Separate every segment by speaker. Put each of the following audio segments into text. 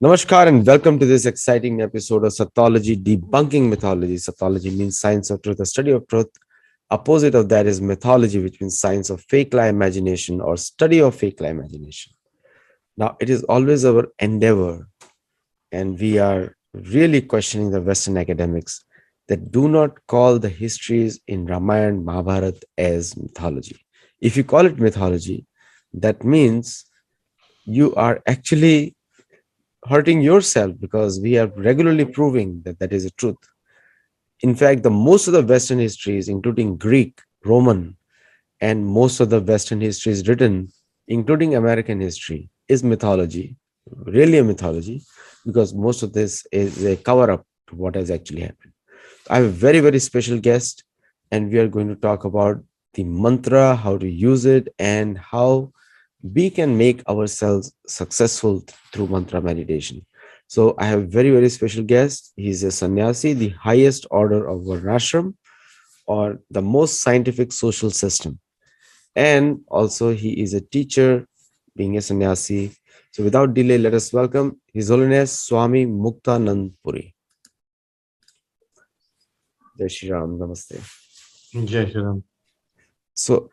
Speaker 1: Namaskar and welcome to this exciting episode of Sattology Debunking Mythology. Sattology means science of truth, the study of truth. Opposite of that is mythology, which means science of fake lie imagination or study of fake lie imagination. Now, it is always our endeavor, and we are really questioning the Western academics that do not call the histories in Ramayana, Mahabharata as mythology. If you call it mythology, that means you are actually hurting yourself because we are regularly proving that that is a truth. In fact, the most of the Western histories, including Greek, Roman, and most of the Western histories written, including American history, is mythology, really a mythology, because most of this is a cover up to what has actually happened. I have a very, very special guest, and we are going to talk about the mantra, how to use it, and how we can make ourselves successful through mantra meditation. So I have a very, very special guest. He's a sannyasi, the highest order of Varnashram, or the most scientific social system. And also he is a teacher, being a sannyasi. So without delay, let us welcome His Holiness Swami Muktanand Puri. Jai Shri Ram, Namaste.
Speaker 2: Jai Shri Ram.
Speaker 1: So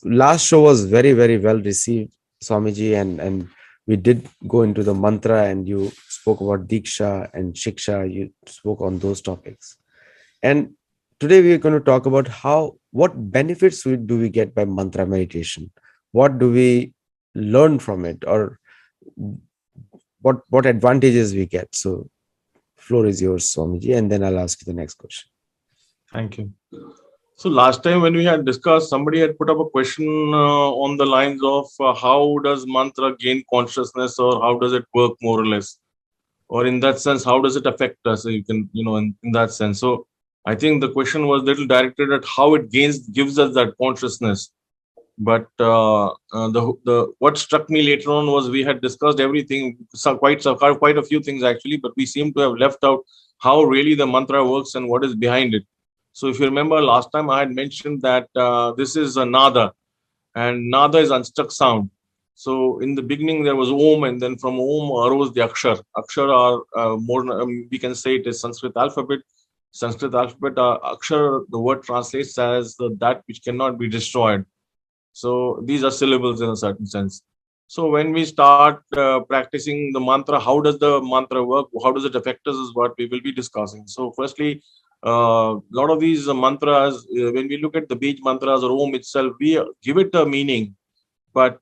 Speaker 1: last show was very, very well received, Swamiji, and we did go into the mantra, and you spoke about Diksha and Shiksha. You spoke on those topics, and today we are going to talk about what benefits do we get by mantra meditation? What do we learn from it, or what advantages we get? So, floor is yours, Swamiji, and then I'll ask you the next question.
Speaker 2: Thank you. So last time when we had discussed, somebody had put up a question on the lines of how does mantra gain consciousness, or how does it work more or less, or in that sense, how does it affect us? So you can, in that sense. So I think the question was little directed at how it gives us that consciousness. But the what struck me later on was we had discussed everything, quite a few things actually, but we seem to have left out how really the mantra works and what is behind it. So if you remember last time I had mentioned that this is a nada, and nada is unstruck sound. So in the beginning there was Om, and then from Om arose the Akshar. Akshar are more, we can say it is Sanskrit alphabet. Sanskrit alphabet, Akshar, the word translates as that which cannot be destroyed. So these are syllables in a certain sense. So when we start practicing the mantra, how does the mantra work? How does it affect us is what we will be discussing. So firstly, a lot of these mantras, when we look at the Bij mantras or Om itself, we give it a meaning, but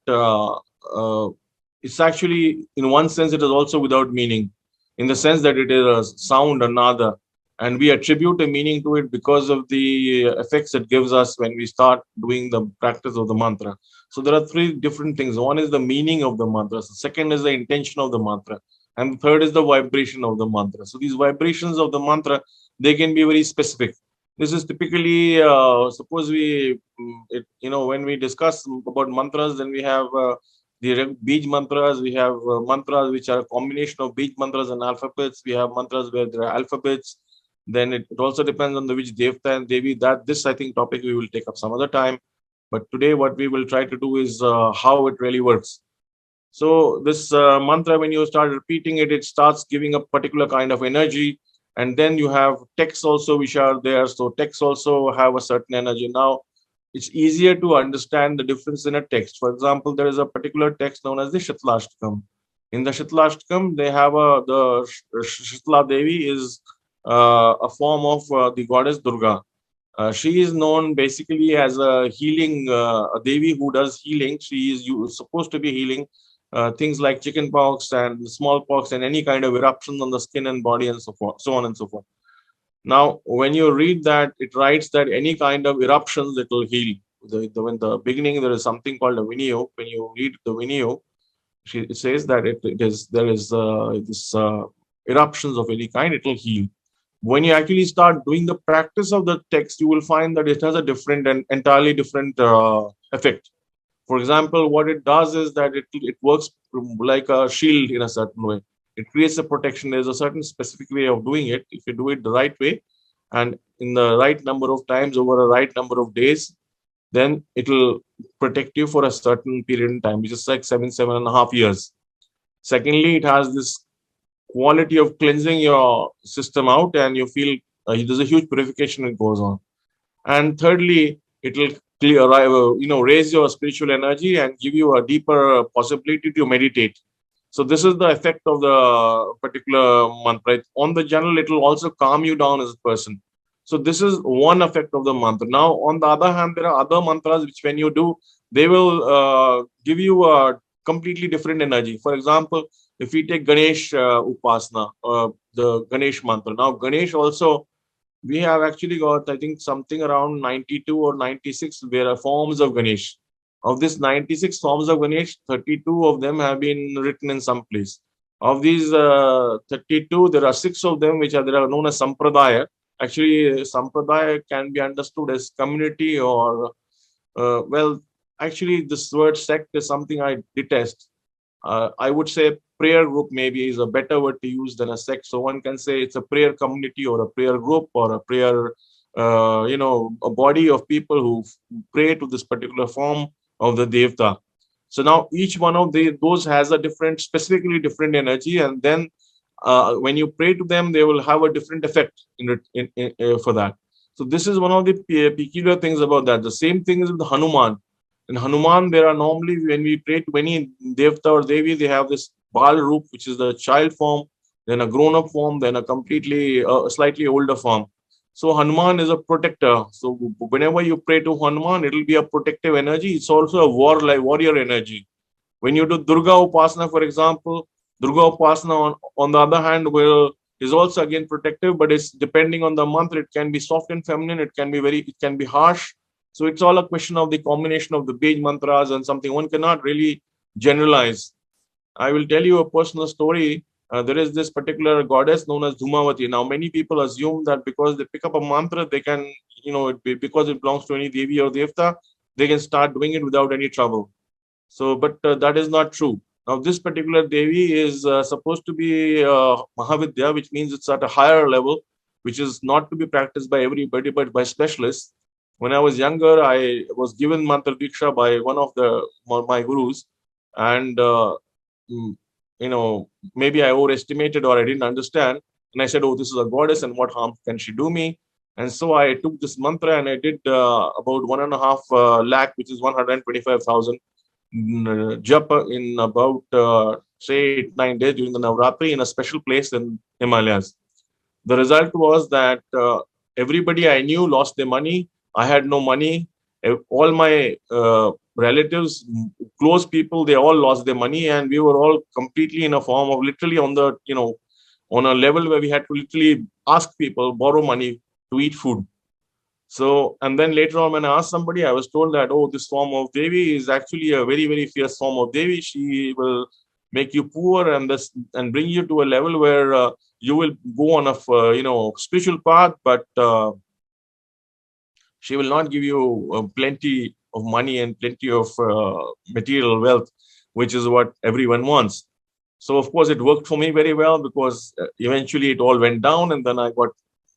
Speaker 2: it's actually, in one sense, it is also without meaning, in the sense that it is a sound, another, and we attribute a meaning to it because of the effects it gives us when we start doing the practice of the mantra. So there are three different things. One is the meaning of the mantra. The second is the intention of the mantra. And the third is the vibration of the mantra. So these vibrations of the mantra, they can be very specific. This is typically, suppose when we discuss about mantras, then we have the Bij mantras, we have mantras which are a combination of Bij mantras and alphabets. We have mantras where there are alphabets. Then it also depends on the which Devta and Devi. That this, I think, topic we will take up some other time. But today, what we will try to do is how it really works. So this mantra, when you start repeating it, it starts giving a particular kind of energy. And then you have texts also which are there. So texts also have a certain energy. Now, it's easier to understand the difference in a text. For example, there is a particular text known as the Shatlashtakam. In the Shatlashtakam, they have the Shatla Devi is a form of the goddess Durga. She is known basically as a healing, a Devi who does healing. She is supposed to be healing things like chickenpox and smallpox and any kind of eruptions on the skin and body and so forth, so on and so forth. Now, when you read that, it writes that any kind of eruptions it will heal. In the beginning, there is something called a Vinyo. When you read the Vinyo, it says that there is this eruptions of any kind, it will heal. When you actually start doing the practice of the text, you will find that it has a different and entirely different effect. For example, what it does is that it works like a shield in a certain way. It creates a protection. There's a certain specific way of doing it. If you do it the right way and in the right number of times over a right number of days, then it will protect you for a certain period in time, which is like 7.5 years. Secondly, it has this quality of cleansing your system out, and you feel there's a huge purification that goes on. And thirdly, it will raise your spiritual energy and give you a deeper possibility to meditate. So this is the effect of the particular mantra. On the general, it will also calm you down as a person. So this is one effect of the mantra. Now, on the other hand, there are other mantras which, when you do, they will give you a completely different energy. For example, if we take Ganesh Upasana, the Ganesh mantra. Now, Ganesh also, we have actually got, I think, something around 92 or 96 where forms of Ganesh. Of this 96 forms of Ganesh, 32 of them have been written in some place. Of these 32, there are 6 of them which are there are known as Sampradaya. Actually, Sampradaya can be understood as community or, well, actually, this word sect is something I detest. I would say prayer group maybe is a better word to use than a sect. So one can say it's a prayer community or a prayer group or a prayer, a body of people who pray to this particular form of the Devta. So now each one of those has a different, specifically different energy, and then when you pray to them, they will have a different effect for that. So this is one of the peculiar things about that. The same thing is with Hanuman. In Hanuman, there are normally, when we pray to any Devta or Devi, they have this Bal Roop, which is the child form, then a grown up form, then a completely, slightly older form. So Hanuman is a protector. So whenever you pray to Hanuman, it will be a protective energy. It's also a warrior energy. When you do Durga Upasana, for example, Durga Upasana, on the other hand, is also again protective, but it's depending on the mantra. It can be soft and feminine. It can be harsh. So it's all a question of the combination of the Bij mantras and something. One cannot really generalize. I will tell you a personal story. There is this particular goddess known as Dhumavati. Now, many people assume that because they pick up a mantra, they can, because it belongs to any Devi or Devta, they can start doing it without any trouble. So, but that is not true. Now, this particular Devi is supposed to be Mahavidya, which means it's at a higher level, which is not to be practiced by everybody, but by specialists. When I was younger, I was given mantra diksha by one of my gurus, and mm, maybe I overestimated or I didn't understand, and I said, "Oh, this is a goddess, and what harm can she do me?" And so I took this mantra and I did about 1.5 lakh, which is 125,000 japa in about say 8-9 days during the Navratri in a special place in Himalayas. The result was that everybody I knew lost their money. I had no money. All my relatives, close people, they all lost their money, and we were all completely in a form of literally on a level where we had to literally ask people, borrow money to eat food. So, and then later on, when I asked somebody, I was told that, oh, this form of Devi is actually a very, very fierce form of Devi. She will make you poor and bring you to a level where you will go on a spiritual path, but she will not give you plenty of money and plenty of material wealth, which is what everyone wants. So, of course, it worked for me very well because eventually it all went down, and then I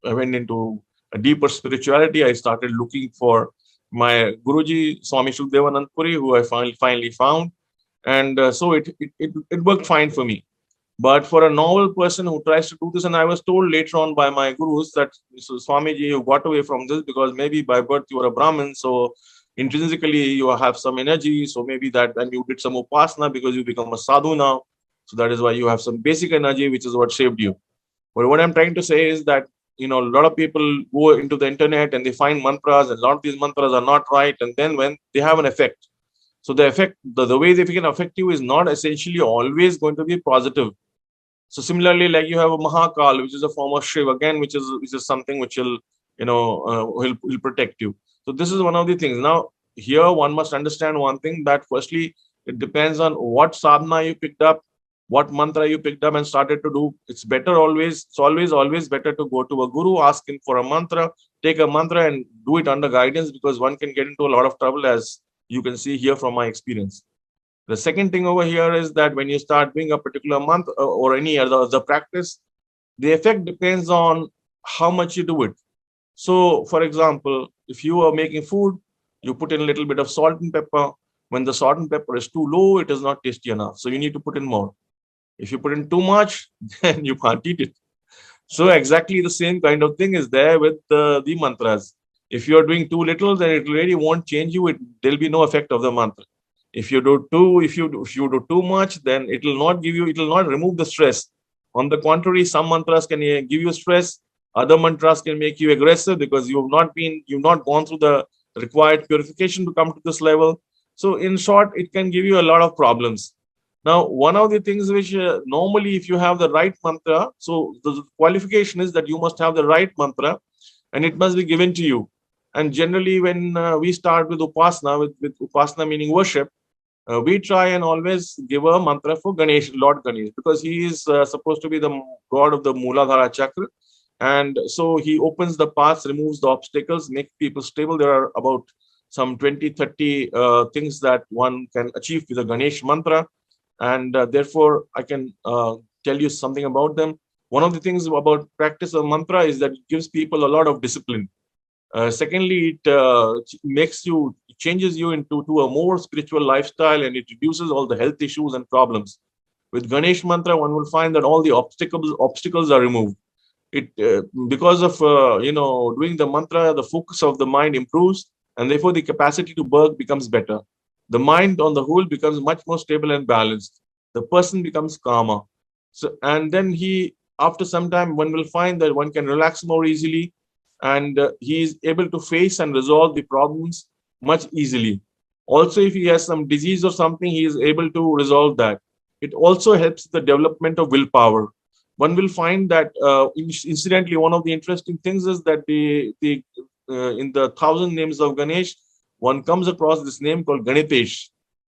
Speaker 2: went into a deeper spirituality. I started looking for my Guruji, Swami Shukdevanand Puri, who I finally found, and so it worked fine for me. But for a normal person who tries to do this, and I was told later on by my gurus that, so Swamiji, you got away from this because maybe by birth you are a Brahmin, so intrinsically you have some energy. So maybe that, and you did some upasana because you become a sadhu now. So that is why you have some basic energy, which is what saved you. But what I'm trying to say is that, a lot of people go into the internet and they find mantras, and a lot of these mantras are not right. And then when they have an effect, so the effect, the way they can affect you is not essentially always going to be positive. So similarly, like you have a Mahakal, which is a form of Shiv, again, which is something which will, will protect you. So this is one of the things. Now, here one must understand one thing, that firstly, it depends on what sadhana you picked up, what mantra you picked up and started to do. It's always better to go to a guru, ask him for a mantra, take a mantra and do it under guidance, because one can get into a lot of trouble, as you can see here from my experience. The second thing over here is that when you start doing a particular month or any other practice, the effect depends on how much you do it. So, for example, if you are making food, you put in a little bit of salt and pepper. When the salt and pepper is too low, it is not tasty enough. So you need to put in more. If you put in too much, then you can't eat it. So exactly the same kind of thing is there with the mantras. If you are doing too little, then it really won't change you. There'll be no effect of the mantra. If you do too much, then it will not give you. It will not remove the stress. On the contrary, some mantras can give you stress. Other mantras can make you aggressive because you've not gone through the required purification to come to this level. So in short, it can give you a lot of problems. Now, one of the things which normally, if you have the right mantra, so the qualification is that you must have the right mantra and it must be given to you. And generally, when we start with upasana, with upasana meaning worship, we try and always give a mantra for Ganesh, Lord Ganesh, because he is supposed to be the god of the Mooladhara chakra. And so he opens the paths, removes the obstacles, makes people stable. There are about some 20, 30 things that one can achieve with the Ganesh mantra. And therefore, I can tell you something about them. One of the things about practice of mantra is that it gives people a lot of discipline. Secondly, it changes you into to a more spiritual lifestyle, and it reduces all the health issues and problems. With Ganesh mantra, one will find that all the obstacles are removed. It because of doing the mantra, the focus of the mind improves, and therefore the capacity to work becomes better. The mind, on the whole, becomes much more stable and balanced. The person becomes calmer. So, and then after some time, one will find that one can relax more easily, and he is able to face and resolve the problems much easily. Also, if he has some disease or something, he is able to resolve that. It also helps the development of willpower. One will find that, incidentally, one of the interesting things is that the in the 1,000 names of Ganesh, one comes across this name called Ganitesh.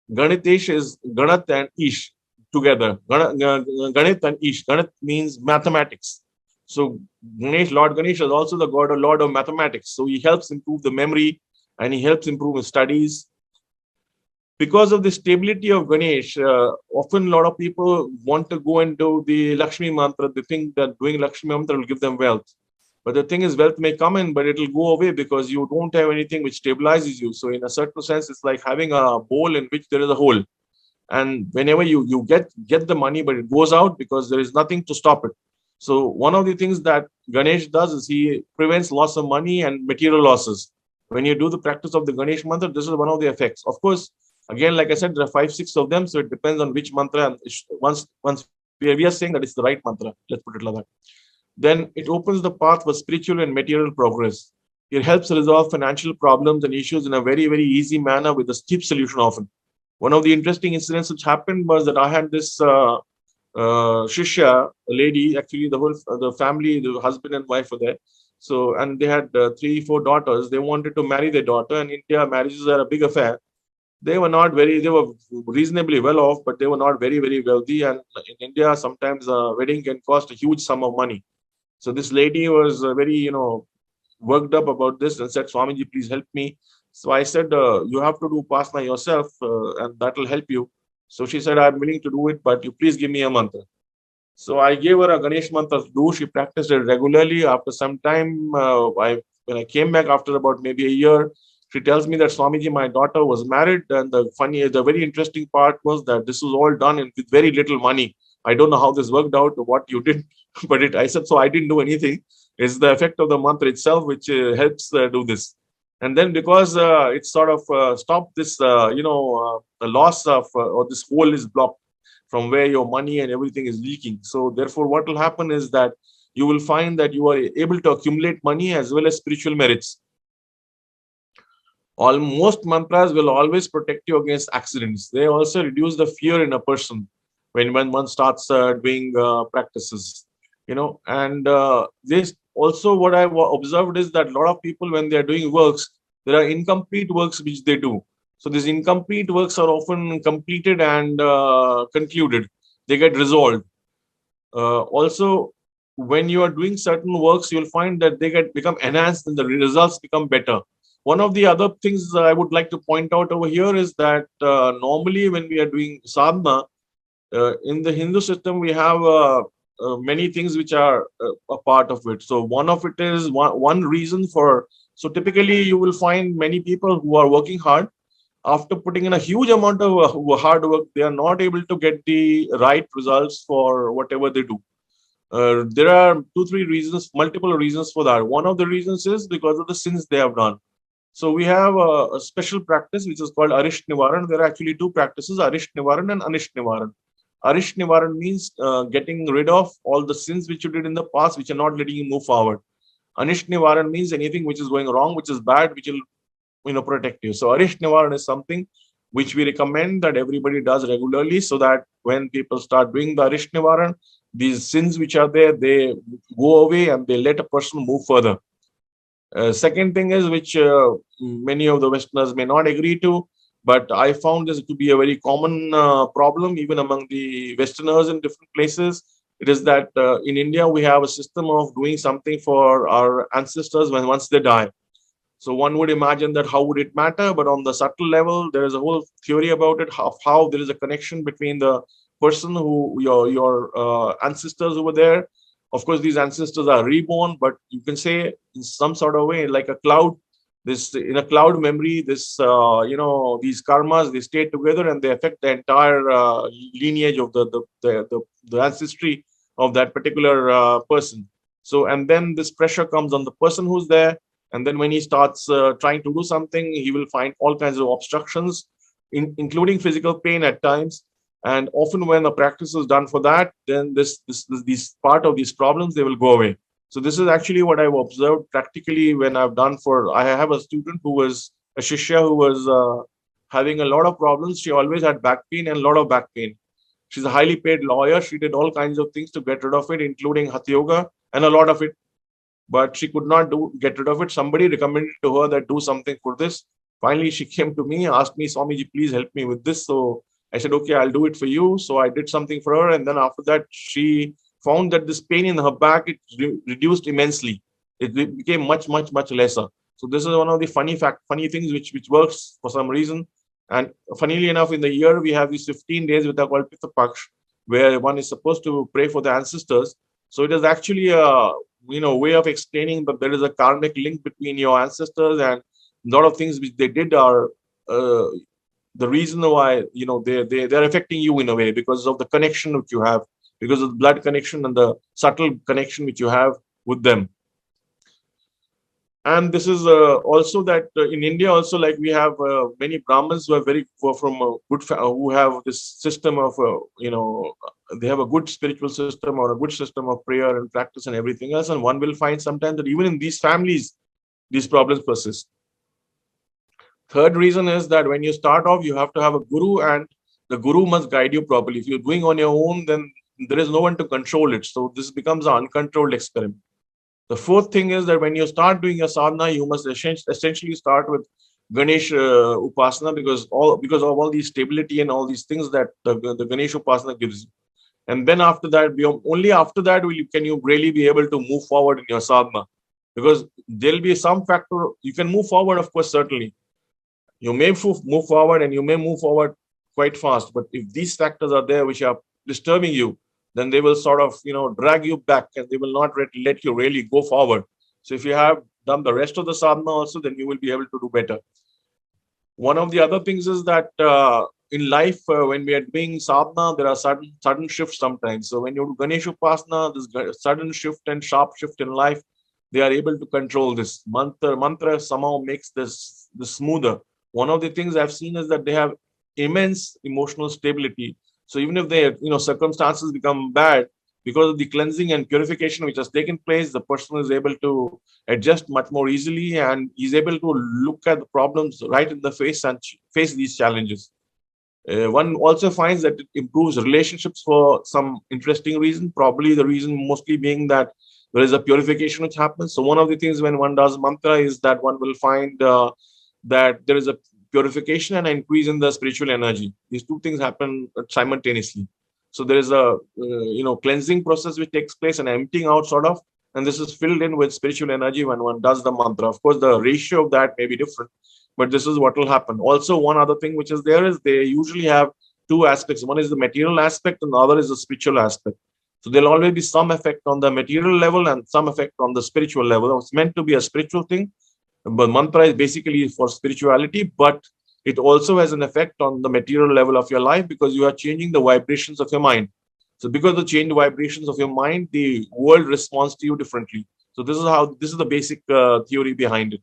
Speaker 2: Ganitesh is Ganat and Ish together. Ganit and Ish. Ganat means mathematics. So Ganesh, Lord Ganesh, is also the god or lord of mathematics. So he helps improve the memory and he helps improve his studies. Because of the stability of Ganesh, often a lot of people want to go and do the Lakshmi mantra. They think that doing Lakshmi mantra will give them wealth. But the thing is, wealth may come in, but it will go away because you don't have anything which stabilizes you. So, in a certain sense, it's like having a bowl in which there is a hole. And whenever you get the money, but it goes out because there is nothing to stop it. So, one of the things that Ganesh does is he prevents loss of money and material losses. When you do the practice of the Ganesh mantra, this is one of the effects. Of course, again, like I said, there are 5, 6 of them, so it depends on which mantra. And once we are saying that it's the right mantra, let's put it like that. Then it opens the path for spiritual and material progress. It helps resolve financial problems and issues in a very, very easy manner with a cheap solution often. One of the interesting incidents which happened was that I had this Shishya, a lady, actually the family, the husband and wife were there. So, and they had 3, 4 daughters. They wanted to marry their daughter. In India, marriages are a big affair. They were reasonably well off, but they were not very, very wealthy. And in India, sometimes a wedding can cost a huge sum of money. So this lady was very, worked up about this and said, Swamiji, please help me. So I said, you have to do Upasana yourself and that will help you. So she said, I'm willing to do it, but you please give me a mantra. So I gave her a Ganesh mantra to do. She practiced it regularly. After some time, when I came back after about maybe a year, she tells me that Swamiji, my daughter was married. And the very interesting part was that this was all done with very little money. I don't know how this worked out, what you did, but I said, so I didn't do anything. It's the effect of the mantra itself, which helps do this. And then because it sort of stopped this, the loss of, or this hole is blocked from where your money and everything is leaking. So therefore, what will happen is that you will find that you are able to accumulate money as well as spiritual merits. Most mantras will always protect you against accidents. They also reduce the fear in a person when one starts doing practices, and this also what I observed is that a lot of people, when they are doing works, there are incomplete works which they do. So these incomplete works are often completed and concluded. They get resolved. Also, when you are doing certain works, you'll find that they become enhanced and the results become better. One of the other things I would like to point out over here is that normally when we are doing sadhana, in the Hindu system, we have many things which are a part of it. So one of it is one reason for, so typically you will find many people who are working hard, after putting in a huge amount of hard work, they are not able to get the right results for whatever they do. There are two, three reasons, multiple reasons for that. One of the reasons is because of the sins they have done. So we have a special practice which is called Arish Nivaran. There are actually two practices, Arish Nivaran and Anish Nivaran. Arish Nivaran means getting rid of all the sins which you did in the past, which are not letting you move forward. Anish Nivaran means anything which is going wrong, which is bad, which will protect you. So Arish Nivaran is something which we recommend that everybody does regularly, so that when people start doing the Arish Nivaran, these sins which are there, they go away and they let a person move further. Second thing is, which many of the Westerners may not agree to, but I found this to be a very common problem even among the Westerners in different places. It is that in India we have a system of doing something for our ancestors when once they die. So one would imagine that how would it matter? But on the subtle level, there is a whole theory about it, of how there is a connection between the person who your ancestors who were there. Of course, these ancestors are reborn, but you can say in some sort of way, like a cloud. This in a cloud memory, this these karmas, they stay together and they affect the entire lineage of the ancestry of that particular person. So, and then this pressure comes on the person who's there, and then when he starts trying to do something, he will find all kinds of obstructions, including physical pain at times. And often when a practice is done for that, then these part of these problems, they will go away. So this is actually what I've observed practically when I've done for, I have a student who was a shishya who was having a lot of problems. She always had back pain and a lot of back pain. She's a highly paid lawyer. She did all kinds of things to get rid of it, including hatha yoga and a lot of it, but she could not get rid of it. Somebody recommended to her that do something for this. Finally, she came to me, asked me, Swamiji, please help me with this. So I said, okay, I'll do it for you. So I did something for her. And then after that, she found that this pain in her back, it reduced immensely. It became much, much, much lesser. So this is one of the funny things which works for some reason. And funnily enough, in the year, we have these 15 days which are called Pitha Paksh, where one is supposed to pray for the ancestors. So it is actually a way of explaining that there is a karmic link between your ancestors, and a lot of things which they did are the reason why they're affecting you in a way, because of the connection which you have, because of the blood connection and the subtle connection which you have with them. And this is also that in India also, like we have many Brahmins who are from a who have this system of they have a good spiritual system or a good system of prayer and practice and everything else. And one will find sometimes that even in these families, these problems persist. Third reason is that when you start off, you have to have a guru, and the guru must guide you properly. If you're doing on your own, then there is no one to control it. So this becomes an uncontrolled experiment. The fourth thing is that when you start doing your sadhana, you must essentially start with Ganesh Upasana, because of all the stability and all these things that the Ganesh Upasana gives you. And then after that, only after that can you really be able to move forward in your sadhana, because there'll be some factor. You can move forward, of course, certainly. You may move forward, and you may move forward quite fast. But if these factors are there which are disturbing you, then they will sort of drag you back, and they will not let you really go forward. So if you have done the rest of the sadhana also, then you will be able to do better. One of the other things is that in life, when we are doing sadhana, there are sudden shifts sometimes. So when you do Ganesh Upasana, this sudden shift and sharp shift in life, they are able to control this. Mantra somehow makes this smoother. One of the things I've seen is that they have immense emotional stability. So even if their circumstances become bad, because of the cleansing and purification which has taken place, the person is able to adjust much more easily, and is able to look at the problems right in the face and face these challenges. One also finds that it improves relationships for some interesting reason, probably the reason mostly being that there is a purification which happens. So one of the things when one does mantra is that one will find that there is a purification and an increase in the spiritual energy. These two things happen simultaneously. So there is a cleansing process which takes place, and emptying out sort of, and this is filled in with spiritual energy when one does the mantra. Of course, the ratio of that may be different, but this is what will happen. Also, one other thing which is there is they usually have two aspects. One is the material aspect, and the other is the spiritual aspect. So there'll always be some effect on the material level and some effect on the spiritual level. It's meant to be a spiritual thing, but mantra is basically for spirituality, but it also has an effect on the material level of your life, because you are changing the vibrations of your mind. So because the changed vibrations of your mind, the world responds to you differently. So this is the basic theory behind it.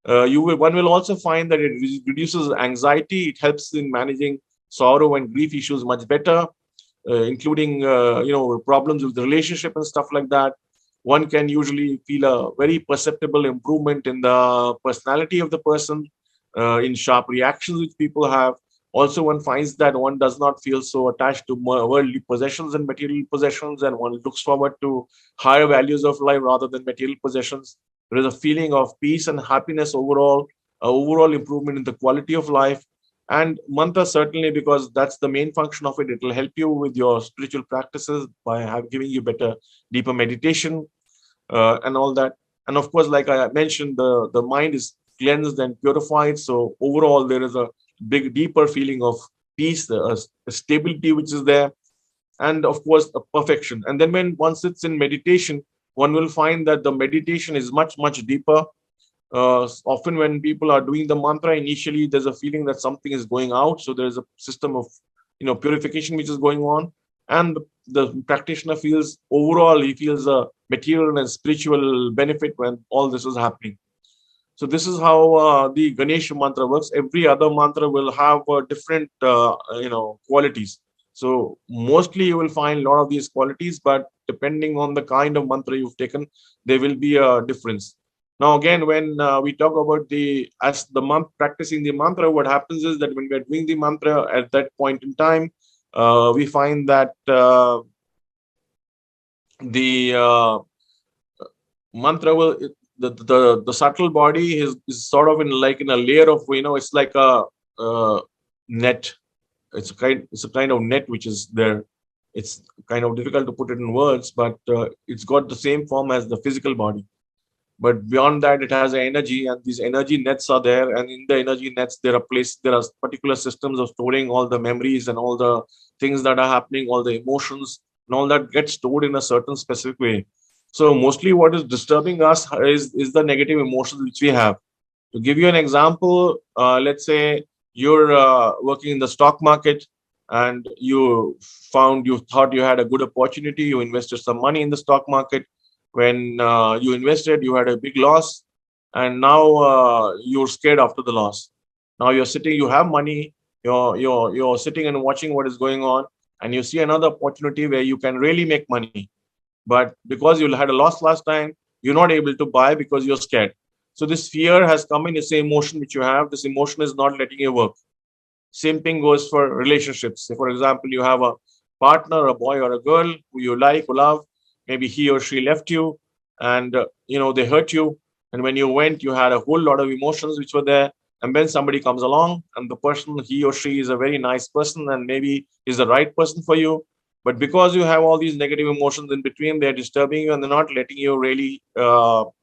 Speaker 2: One will also find that it reduces anxiety. It helps in managing sorrow and grief issues much better, including problems with the relationship and stuff like that. One can usually feel a very perceptible improvement in the personality of the person, in sharp reactions which people have. Also, one finds that one does not feel so attached to worldly possessions and material possessions, and one looks forward to higher values of life rather than material possessions. There is a feeling of peace and happiness overall, overall improvement in the quality of life. And mantra, certainly, because that's the main function of it. It will help you with your spiritual practices by giving you better, deeper meditation, and all that. And of course, like I mentioned, the mind is cleansed and purified. So overall, there is a big, deeper feeling of peace, a stability which is there, and of course, a perfection. And then when one sits in meditation, one will find that the meditation is much, much deeper. Often when people are doing the mantra, initially there's a feeling that something is going out. So there's a system of purification which is going on, and the practitioner feels, overall he feels a material and spiritual benefit when all this is happening. So this is how the Ganesh mantra works. Every other mantra will have different qualities. So mostly you will find a lot of these qualities, but depending on the kind of mantra you've taken, there will be a difference. Now again, when we talk about practicing the mantra, what happens is that when we are doing the mantra at that point in time, we find that the mantra will the subtle body is sort of in a layer of, it's like a net. It's a kind of net which is there. It's kind of difficult to put it in words, but it's got the same form as the physical body. But beyond that, it has an energy, and these energy nets are there. And in the energy nets, there are particular systems of storing all the memories and all the things that are happening, all the emotions, and all that gets stored in a certain specific way. So mostly, what is disturbing us is the negative emotions which we have. To give you an example, let's say you're working in the stock market, and you thought you had a good opportunity. You invested some money in the stock market. When you invested, you had a big loss, and now you're scared after the loss. Now you have money, you're sitting and watching what is going on, and you see another opportunity where you can really make money. But because you had a loss last time, you're not able to buy because you're scared. So this fear has come in. It's the emotion which you have. This emotion is not letting you work. Same thing goes for relationships. Say, for example, you have a partner, a boy or a girl who you like, who love. Maybe he or she left you, and they hurt you. And when you went, you had a whole lot of emotions which were there. And then somebody comes along, and the person, he or she, is a very nice person, and maybe is the right person for you. But because you have all these negative emotions in between, they're disturbing you, and they're not letting you really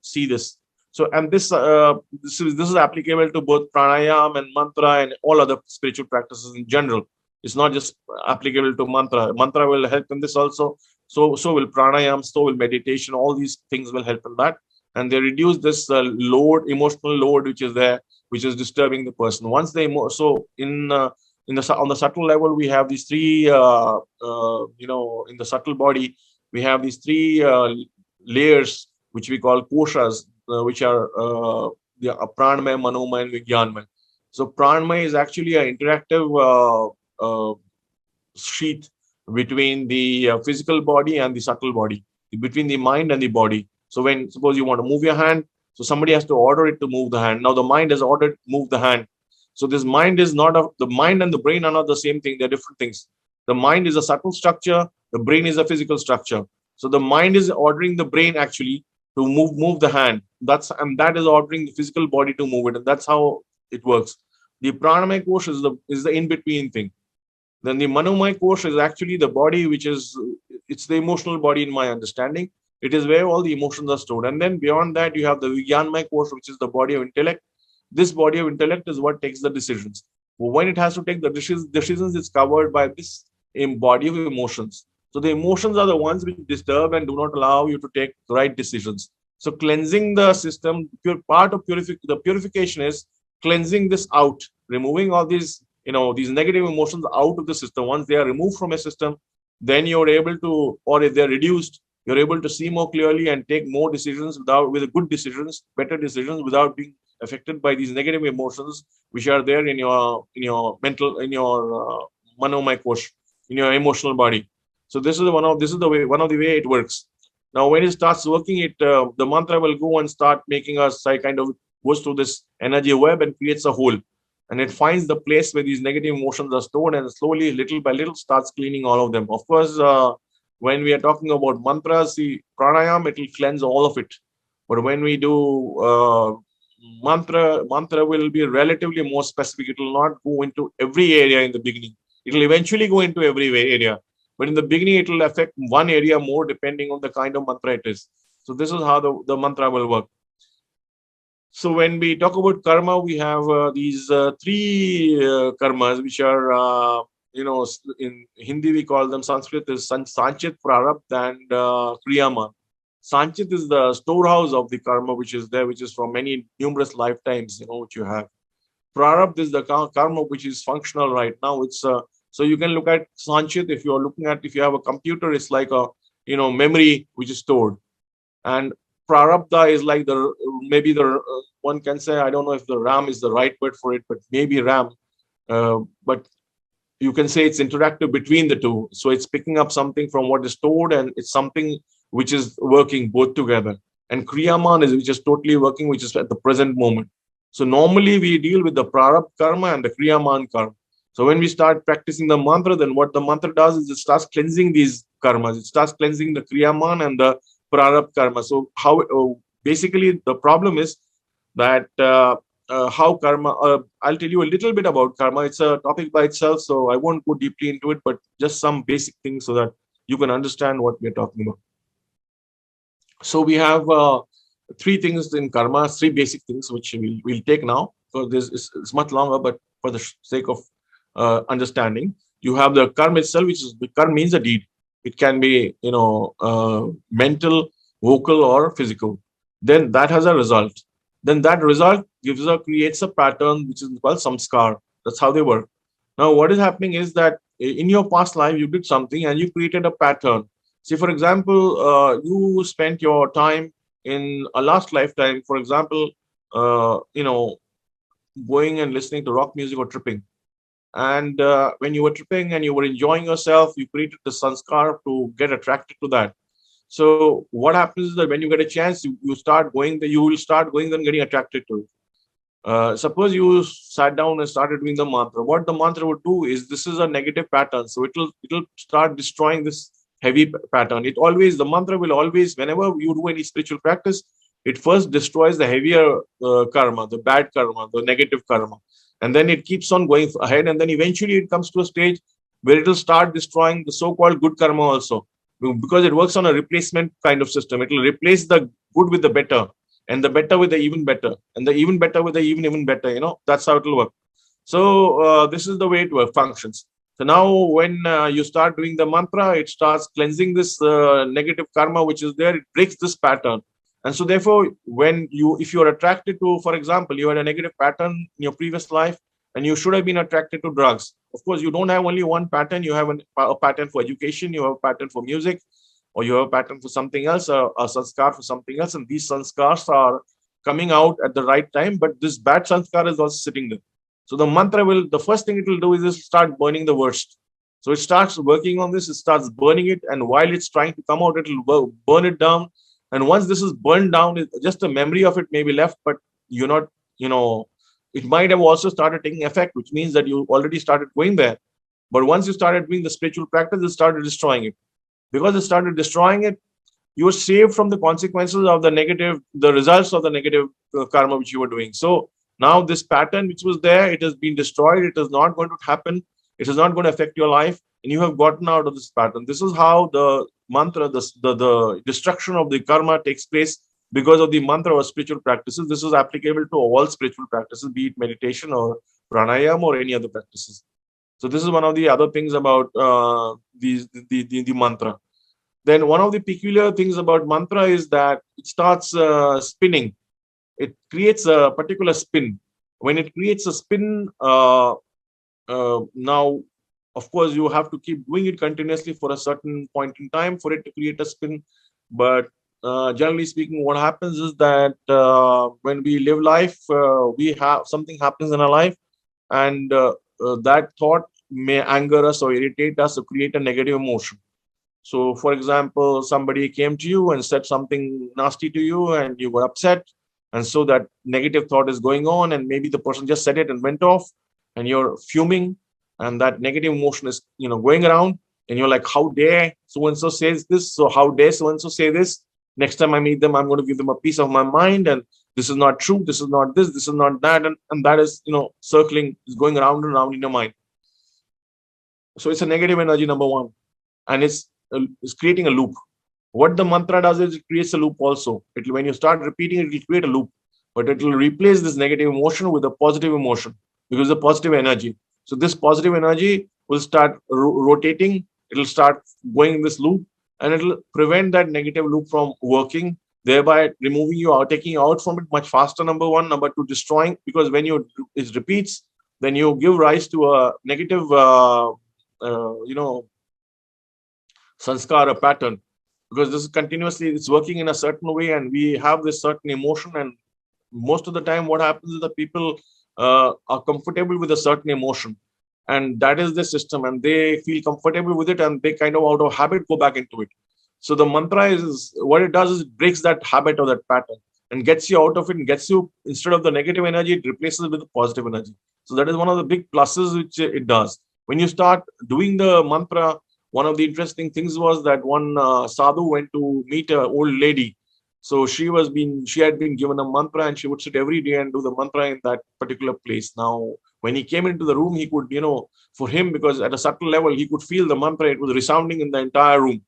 Speaker 2: see this. So, and this is applicable to both pranayam and mantra and all other spiritual practices in general. It's not just applicable to mantra. Mantra will help in this also. So will pranayam, so will meditation. All these things will help in that, and they reduce this emotional load which is there, which is disturbing the person. Once they so in the on the subtle level, we have these three. In the subtle body, we have these three layers which we call koshas, which are the pranmay, manomay, and vijnanmay. So pranmay is actually an interactive sheath between the physical body and the subtle body, between the mind and the body. So when suppose you want to move your hand, so somebody has to order it to move the hand. Now the mind has ordered to move the hand. So this mind is not the mind and the brain are not the same thing. They're different things. The mind is a subtle structure. The brain is a physical structure. So the mind is ordering the brain actually to move the hand. That is ordering the physical body to move it. And that's how it works. The pranamay kosh is the in between thing. Then the manomay kosh is actually the body, it's the emotional body in my understanding. It is where all the emotions are stored. And then beyond that, you have the vijnanmay kosh, which is the body of intellect. This body of intellect is what takes the decisions. When it has to take the decisions, it's covered by this body of emotions. So the emotions are the ones which disturb and do not allow you to take the right decisions. So cleansing the system, part of the purification is cleansing this out. removing all these, these negative emotions out of the system. Once they are removed from a system, then you're able to, or if they're reduced, you're able to see more clearly and take more decisions with good decisions, better decisions, without being affected by these negative emotions which are there in your mental, in your manomai kosh, in your emotional body. So this is the way, one of the way it works. Now, when it starts working, the mantra will go and start making us, I kind of goes through this energy web and creates a hole, and it finds the place where these negative emotions are stored, and slowly, little by little, starts cleaning all of them. Of course, when we are talking about mantras, the pranayam, it will cleanse all of it. But when we do mantra will be relatively more specific. It will not go into every area in the beginning. It will eventually go into every area, but in the beginning, it will affect one area more depending on the kind of mantra it is. So this is how the mantra will work. So when we talk about karma, we have these three karmas, which are, in Hindi we call them, Sanskrit is Sanchit, Prarabdha, and Kriyaman. Sanchit is the storehouse of the karma, which is there, which is from many numerous lifetimes, which you have. Prarabdha is the karma which is functional right now. It's so you can look at Sanchit. If you are looking at, if you have a computer, it's like a memory which is stored, and Prarabdha is like maybe the one can say, I don't know if the RAM is the right word for it, but maybe RAM. But you can say it's interactive between the two. So it's picking up something from what is stored, and it's something which is working both together. And Kriyaman is which is totally working, which is at the present moment. So normally we deal with the Prarabdha karma and the Kriyaman karma. So when we start practicing the mantra, then what the mantra does is it starts cleansing these karmas. It starts cleansing the Kriyaman and the Prarabdha karma. So how basically the problem is that how karma. I'll tell you a little bit about karma. It's a topic by itself, so I won't go deeply into it, but just some basic things so that you can understand what we're talking about. So we have three things in karma, three basic things which we'll take now. So this is much longer, but for the sake of understanding, you have the karma itself, which is the karma means a deed. It can be mental, vocal, or physical. Then that has a result. Then that result creates a pattern which is called samskar. That's how they work. Now, what is happening is that in your past life you did something and you created a pattern. See, for example, you spent your time in a last lifetime, for example, going and listening to rock music or tripping. And when you were tripping and you were enjoying yourself, you created the sanskar to get attracted to that. So what happens is that when you get a chance, you start going, you will start going and getting attracted to it. Suppose you sat down and started doing the mantra. What the mantra would do is, this is a negative pattern, so it'll start destroying this heavy pattern. The mantra will always, whenever you do any spiritual practice, it first destroys the heavier karma, the bad karma, the negative karma, and then it keeps on going ahead, and then eventually it comes to a stage where it will start destroying the so-called good karma also, because it works on a replacement kind of system. It will replace the good with the better, and the better with the even better, and the even better with the even better. That's how it will work. So this is the way it functions. So now when you start doing the mantra, it starts cleansing this negative karma which is there. It breaks this pattern. And so therefore, if you're attracted to, for example, you had a negative pattern in your previous life and you should have been attracted to drugs. Of course, you don't have only one pattern. You have a pattern for education, you have a pattern for music, or you have a pattern for something else, a sanskar for something else. And these sanskars are coming out at the right time, but this bad sanskar is also sitting there. So the mantra the first thing it will do is start burning the worst. So it starts working on this, it starts burning it. And while it's trying to come out, it will burn it down. And once this is burned down, just a memory of it may be left, but you're not, it might have also started taking effect, which means that you already started going there. But once you started doing the spiritual practice, it started destroying it. Because it started destroying it, you were saved from the consequences of the results of the negative karma which you were doing. So now this pattern which was there, it has been destroyed. It is not going to happen. It is not going to affect your life. And you have gotten out of this pattern. This is how the mantra, the destruction of the karma takes place because of the mantra or spiritual practices. This is applicable to all spiritual practices, be it meditation or pranayama or any other practices. So this is one of the other things about the mantra. Then one of the peculiar things about mantra is that it starts spinning. It creates a particular spin. When it creates a spin, now, of course, you have to keep doing it continuously for a certain point in time for it to create a spin. But generally speaking, what happens is that when we live life, we have something happens in our life, and that thought may anger us or irritate us or create a negative emotion. So, for example, somebody came to you and said something nasty to you, and you were upset, and so that negative thought is going on, and maybe the person just said it and went off, and you're fuming, and that negative emotion is going around, and you're like, "How dare so and so says this? So how dare so and so say this? Next time I meet them, I'm going to give them a piece of my mind, and this is not true. This is not this. This is not that, and that is circling, is going around and around in your mind. So it's a negative energy, number one, and it's creating a loop. What the mantra does is it creates a loop also. When you start repeating it, it will create a loop, but it will replace this negative emotion with a positive emotion because the positive energy. So this positive energy will start rotating. It will start going in this loop, and it will prevent that negative loop from working, thereby removing you out, taking you out from it much faster. Number one, number two, destroying, because when it repeats, then you give rise to a negative, sanskar, a pattern, because this is continuously, it's working in a certain way, and we have this certain emotion, and most of the time what happens is that people are comfortable with a certain emotion, and that is the system, and they feel comfortable with it, and they kind of out of habit go back into it. So the mantra is, what it does is it breaks that habit or that pattern and gets you out of it, and gets you, instead of the negative energy, it replaces it with the positive energy. So that is one of the big pluses which it does. When you start doing the mantra, one of the interesting things was that one sadhu went to meet an old lady. So she had been given a mantra, and she would sit every day and do the mantra in that particular place. Now, when he came into the room, he could, for him, because at a subtle level, he could feel the mantra. It was resounding in the entire room.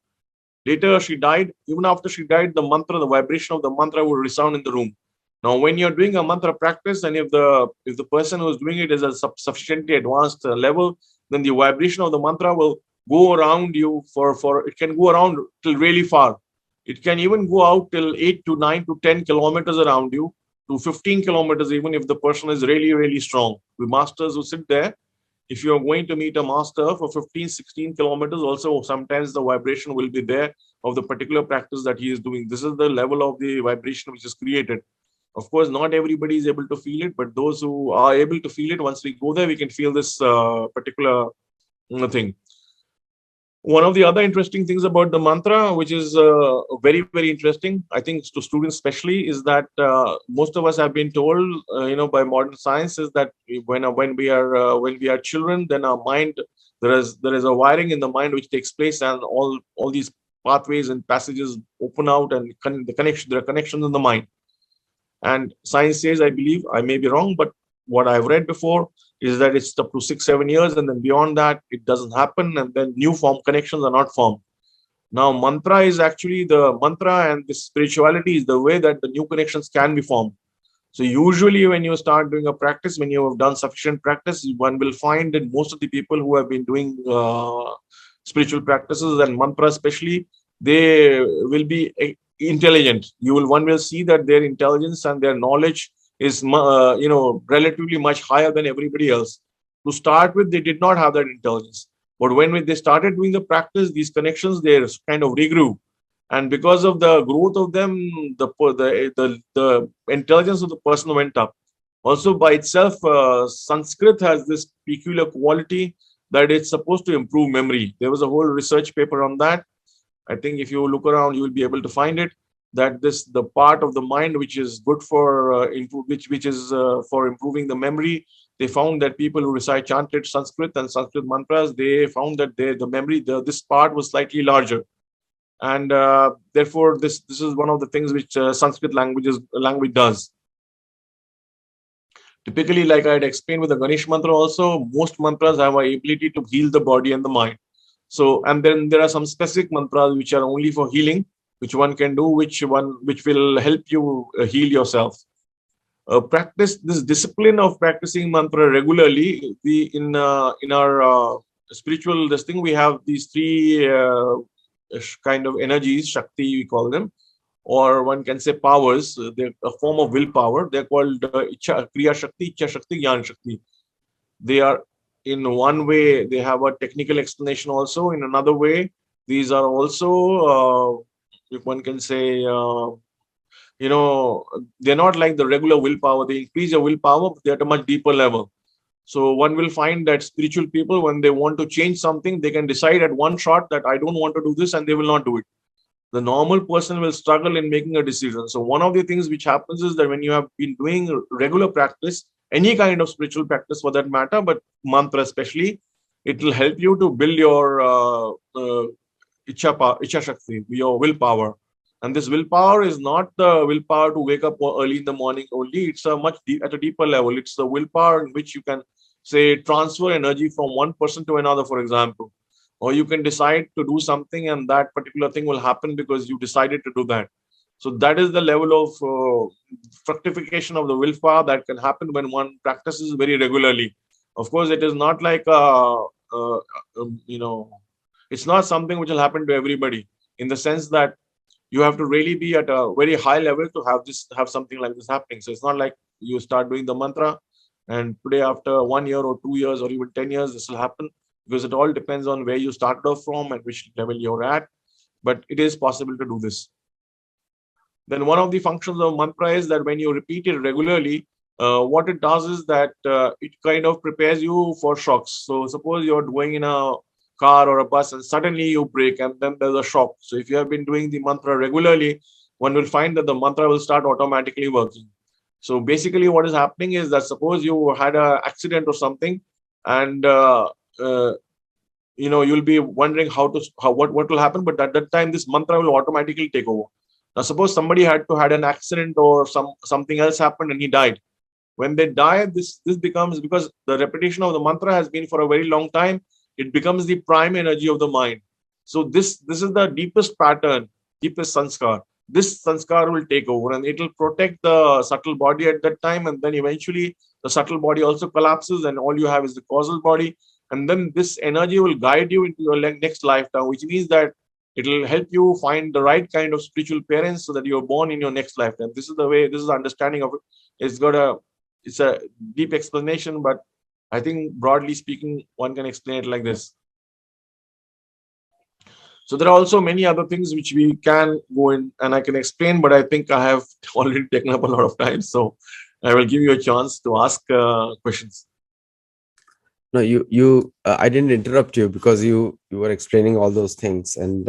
Speaker 2: Later, she died. Even after she died, the mantra, the vibration of the mantra would resound in the room. Now, when you're doing a mantra practice, and if the person who's doing it is a sufficiently advanced level, then the vibration of the mantra will go around you for it can go around till really far. It can even go out till 8 to 9 to 10 kilometers around you, to 15 kilometers, even if the person is really, really strong. The masters who sit there, if you're going to meet a master for 15, 16 kilometers, also sometimes the vibration will be there of the particular practice that he is doing. This is the level of the vibration which is created. Of course, not everybody is able to feel it, but those who are able to feel it, once we go there, we can feel this particular thing. One of the other interesting things about the mantra, which is very, very interesting, I think to students especially, is that most of us have been told, by modern science, is that when we are children, then our mind, there is a wiring in the mind which takes place, and all these pathways and passages open out, and there are connections in the mind. And science says, I believe, I may be wrong, but what I've read before is that it's up to 6-7 years, and then beyond that, it doesn't happen, and then new form connections are not formed. Now, mantra is actually the mantra, and the spirituality is the way that the new connections can be formed. So usually when you start doing a practice, when you have done sufficient practice, one will find that most of the people who have been doing spiritual practices and mantra especially, they will be intelligent. One will see that their intelligence and their knowledge is relatively much higher than everybody else. To start with, they did not have that intelligence, but when they started doing the practice, these connections, they kind of regrew, and because of the growth of them, the intelligence of the person went up. Also, by itself, Sanskrit has this peculiar quality that it's supposed to improve memory. There was a whole research paper on that. I think if you look around, you will be able to find it. That the part of the mind which is good for which is for improving the memory. They found that people who recite chanted Sanskrit and Sanskrit mantras, they found that the memory, this part was slightly larger, and therefore this is one of the things which Sanskrit language does. Typically, like I had explained with the Ganesh mantra also, most mantras have an ability to heal the body and the mind. So, and then there are some specific mantras which are only for healing, which one can do, which will help you heal yourself. Practice this discipline of practicing mantra regularly. In our spiritual thing, we have these three kind of energies, Shakti we call them. or one can say powers. They're a form of willpower. They're called Kriya Shakti, Ichha Shakti, Jnana Shakti. They are, in one way, they have a technical explanation also. In another way, these are also, if one can say, they're not like the regular willpower. They increase your willpower, but they're at a much deeper level. So one will find that spiritual people, when they want to change something, they can decide at one shot that I don't want to do this, and they will not do it. The normal person will struggle in making a decision. So one of the things which happens is that when you have been doing regular practice, any kind of spiritual practice for that matter, but mantra especially, it will help you to build your ichha shakti, your willpower. And this willpower is not the willpower to wake up early in the morning only. It's a much at a deeper level. It's the willpower in which you can, say, transfer energy from one person to another, for example. Or you can decide to do something, and that particular thing will happen because you decided to do that. So that is the level of fructification of the willpower that can happen when one practices very regularly. Of course, it is not like it's not something which will happen to everybody, in the sense that you have to really be at a very high level to have something like this happening. So it's not like you start doing the mantra and today, after 1 year or 2 years or even 10 years, this will happen, because it all depends on where you started off from and which level you're at. But it is possible to do this. Then one of the functions of mantra is that when you repeat it regularly, what it does is that it kind of prepares you for shocks. So suppose you're going in a car or a bus and suddenly you brake and then there's a shock. So if you have been doing the mantra regularly, one will find that the mantra will start automatically working. So basically what is happening is that suppose you had an accident or something, and you'll be wondering what will happen, but at that time this mantra will automatically take over. Now suppose somebody had an accident or something else happened and he died. When they die, this becomes, because the repetition of the mantra has been for a very long time, it becomes the prime energy of the mind. So this is the deepest pattern, deepest sanskar. This sanskar will take over and it will protect the subtle body at that time, and then eventually the subtle body also collapses and all you have is the causal body. And then this energy will guide you into your next lifetime, which means that it will help you find the right kind of spiritual parents so that you're born in your next lifetime. This is the understanding of it. It's a deep explanation, but I think broadly speaking, one can explain it like this. So there are also many other things which we can go in and I can explain, but I think I have already taken up a lot of time. So I will give you a chance to ask questions.
Speaker 1: No, I didn't interrupt you because you were explaining all those things. And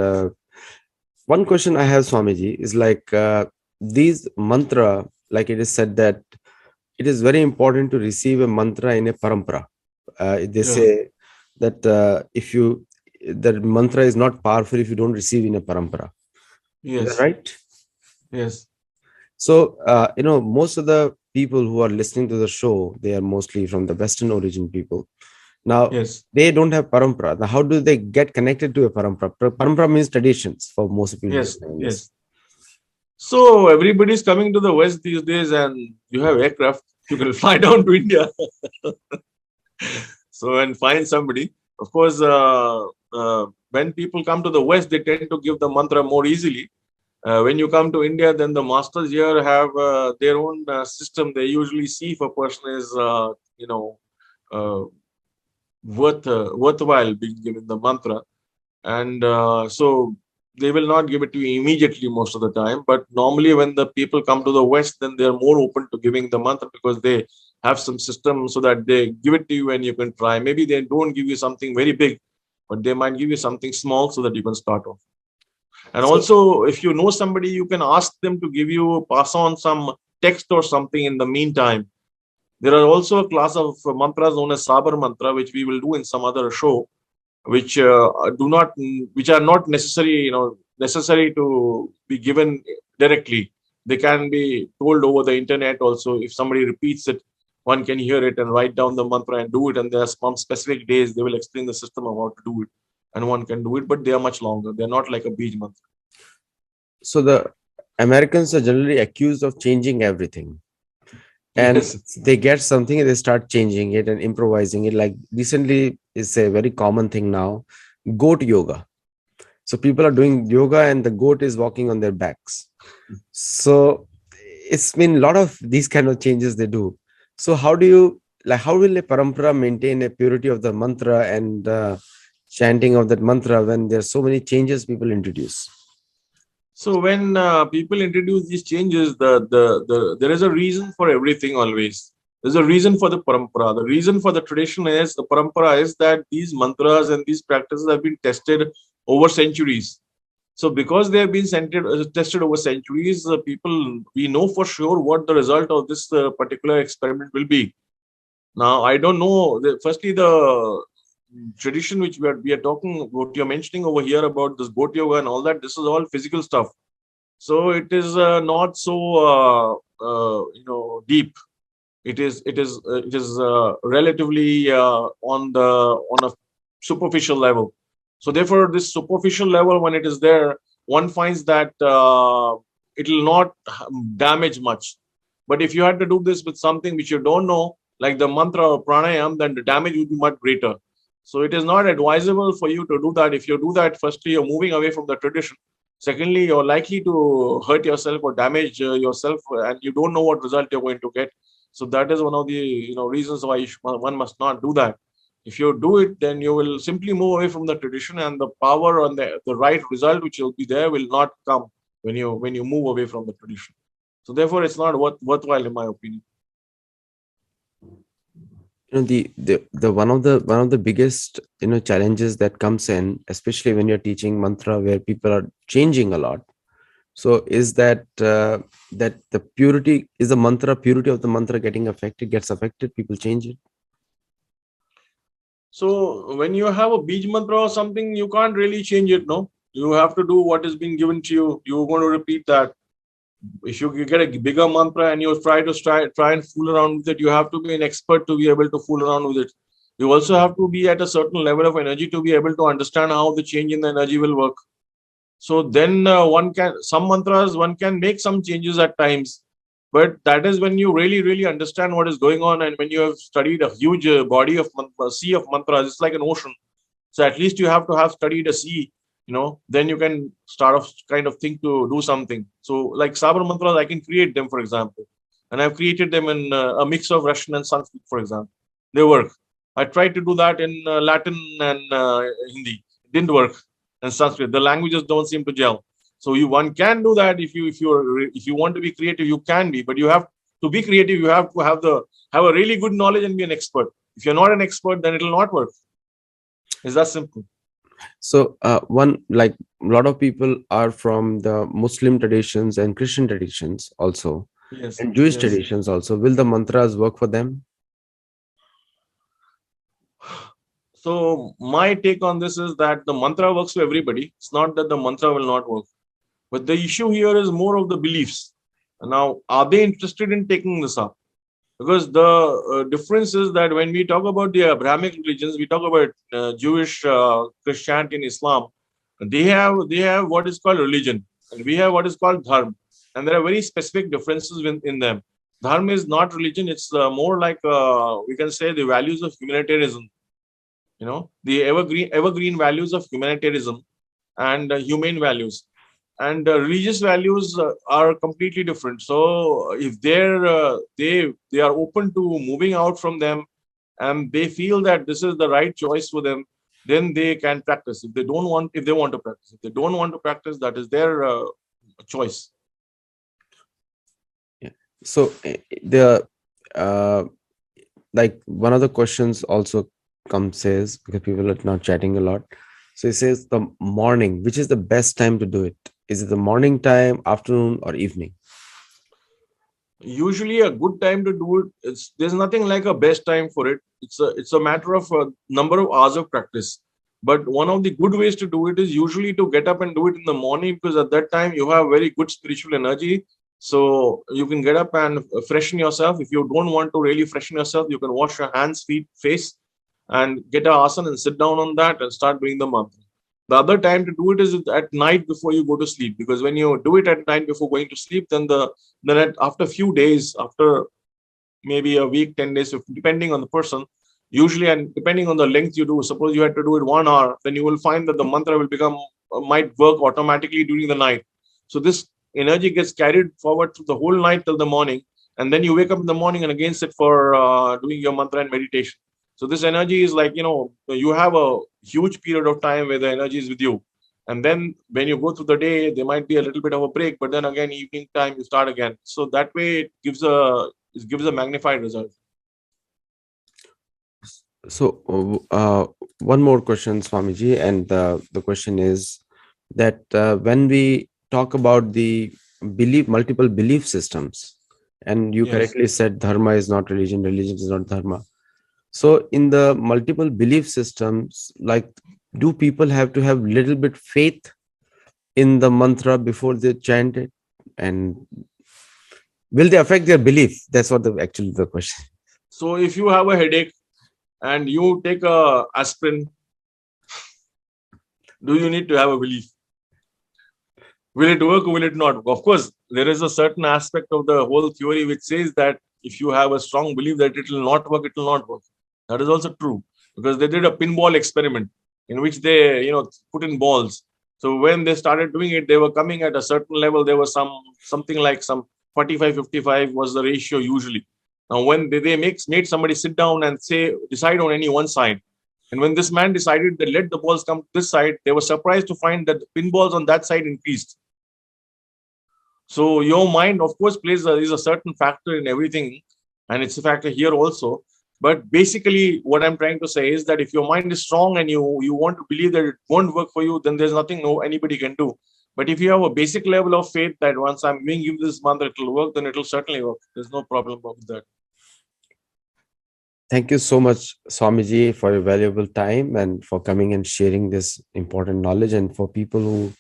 Speaker 1: one question I have, Swamiji, is like these mantra, like it is said that it is very important to receive a mantra in a parampara. They say that the mantra is not powerful if you don't receive in a parampara.
Speaker 2: Yes.
Speaker 1: Is that right?
Speaker 2: Yes.
Speaker 1: So, most of the people who are listening to the show, they are mostly from the Western origin people. Now, they don't have parampara. Now, how do they get connected to a parampara? Parampara means traditions for most people.
Speaker 2: Yes. So everybody's coming to the West these days, and you have aircraft. You can fly down to India. So and find somebody. Of course, when people come to the West, they tend to give the mantra more easily. When you come to India, then the masters here have their own system. They usually see if a person is, worthwhile being given the mantra, and so they will not give it to you immediately most of the time. But normally, when the people come to the West, then they are more open to giving the mantra because they have some system so that they give it to you and you can try. Maybe they don't give you something very big, but they might give you something small so that you can start off. And also, if you know somebody, you can ask them to pass on some text or something in the meantime. There are also a class of mantras known as Sabar mantra, which we will do in some other show, which are not necessary to be given directly. They can be told over the internet also. If somebody repeats it, one can hear it and write down the mantra and do it. And there are some specific days they will explain the system of how to do it, and one can do it, but they are much longer. They're not like a Bij mantra.
Speaker 1: So the Americans are generally accused of changing everything. And they get something and they start changing it and improvising it. Like recently, it's a very common thing now, goat yoga. So people are doing yoga and the goat is walking on their backs. So it's been a lot of these kind of changes they do. So how do you, like, how will a parampara maintain a purity of the mantra and chanting of that mantra when there's so many changes people introduce?
Speaker 2: So when people introduce these changes, there is a reason for everything always. There's a reason for the parampara. The reason for the tradition is the parampara is that these mantras and these practices have been tested over centuries. So because they have been tested over centuries, people, we know for sure what the result of this particular experiment will be. Now, I don't know. Firstly, the tradition which we are talking, what you're mentioning over here about this goat yoga and all that, this is all physical stuff. So it is not so deep. It is relatively on a superficial level. So therefore, this superficial level, when it is there, one finds that it will not damage much. But if you had to do this with something which you don't know, like the mantra or pranayam, then the damage would be much greater. So it is not advisable for you to do that. If you do that, firstly, you're moving away from the tradition. Secondly, you're likely to hurt yourself or damage yourself, and you don't know what result you're going to get. So that is one of the reasons why one must not do that. If you do it, then you will simply move away from the tradition, and the power and the right result which will be there will not come when you move away from the tradition. So therefore, it's not worthwhile, in my opinion.
Speaker 1: The one of the biggest challenges that comes in, especially when you're teaching mantra where people are changing a lot. So is that that the purity is the mantra purity of the mantra gets affected, people change it?
Speaker 2: So when you have a beach mantra or something, you can't really change it. No, you have to do what is being given to you. You're going to repeat that. If you get a bigger mantra and you try and fool around with it, you have to be an expert to be able to fool around with it. You also have to be at a certain level of energy to be able to understand how the change in the energy will work. So then some mantras one can make some changes at times, but that is when you really understand what is going on, and when you have studied a huge body of sea of mantras. It's like an ocean. So at least you have to have studied a sea, then you can start off kind of think to do something. So like Sabar mantras, I can create them, for example. And I've created them in a mix of Russian and Sanskrit, for example. They work. I tried to do that in Latin and Hindi. It didn't work. And Sanskrit. The languages don't seem to gel. So one can do that if you want to be creative, you can be. But you have to be creative. You have to have a really good knowledge and be an expert. If you're not an expert, then it will not work. It's that simple.
Speaker 1: So one, like, a lot of people are from the Muslim traditions and Christian traditions also,
Speaker 2: Yes.
Speaker 1: and Jewish
Speaker 2: Yes.
Speaker 1: traditions also. Will the mantras work for them?
Speaker 2: So my take on this is that the mantra works for everybody. It's not that the mantra will not work. But the issue here is more of the beliefs. Now, are they interested in taking this up? Because the difference is that when we talk about the Abrahamic religions, we talk about Jewish, Christianity, and Islam. They have what is called religion, and we have what is called dharma, and there are very specific differences in them. Dharma is not religion; it's more like we can say the values of humanitarianism. The evergreen values of humanitarianism and humane values. And religious values are completely different. So if they are open to moving out from them, and they feel that this is the right choice for them, then they can practice. If they want to practice, if they don't want to practice, that is their choice.
Speaker 1: Yeah. So the like, one of the questions also comes, says, because people are now chatting a lot. So it says the morning, which is the best time to do it? Is it the morning time, afternoon, or evening?
Speaker 2: Usually a good time to do it. There's nothing like a best time for it. It's a matter of a number of hours of practice. But one of the good ways to do it is usually to get up and do it in the morning, because at that time you have very good spiritual energy. So you can get up and freshen yourself. If you don't want to really freshen yourself, you can wash your hands, feet, face, and get a asana and sit down on that and start doing the mantra. The other time to do it is at night before you go to sleep, because when you do it at night before going to sleep, then after a few days, after maybe a week, 10 days, depending on the person, usually, and depending on the length you do, suppose you had to do it 1 hour, then you will find that the mantra will become might work automatically during the night. So this energy gets carried forward through the whole night till the morning, and then you wake up in the morning and again sit for doing your mantra and meditation. So this energy is like, you have a huge period of time where the energy is with you, and then when you go through the day, there might be a little bit of a break, but then again evening time you start again. So that way it gives a magnified result.
Speaker 1: So, one more question, Swamiji, and the question is that when we talk about the multiple belief systems, and you
Speaker 2: Yes.
Speaker 1: correctly said dharma is not religion, religion is not dharma. So, in the multiple belief systems, like, do people have to have little bit faith in the mantra before they chant it, and will they affect their belief? That's what actually the question.
Speaker 2: So if you have a headache and you take a aspirin, do you need to have a belief? Will it work or will it not? Of course, there is a certain aspect of the whole theory which says that if you have a strong belief that it will not work, it will not work. That is also true, because they did a pinball experiment in which they, put in balls. So when they started doing it, they were coming at a certain level. There was something like some 45-55 was the ratio usually. Now, when they made somebody sit down and decide on any one side, and when this man decided that let the balls come to this side, they were surprised to find that the pinballs on that side increased. So your mind, of course, is a certain factor in everything, and it's a factor here also. But basically, what I'm trying to say is that if your mind is strong and you want to believe that it won't work for you, then there's nothing anybody can do. But if you have a basic level of faith that once I'm being given this mantra, it will work, then it will certainly work. There's no problem with that.
Speaker 1: Thank you so much, Swamiji, for your valuable time and for coming and sharing this important knowledge. And for people who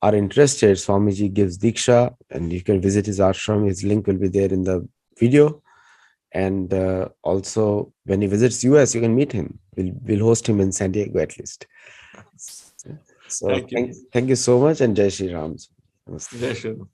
Speaker 1: are interested, Swamiji gives Diksha, and you can visit his ashram. His link will be there in the video. And also, when he visits US, you can meet him. We'll host him in San Diego at least. So
Speaker 2: Thank you.
Speaker 1: thank you so much, and Jai Shri Ram.
Speaker 2: Jai Shri Ram.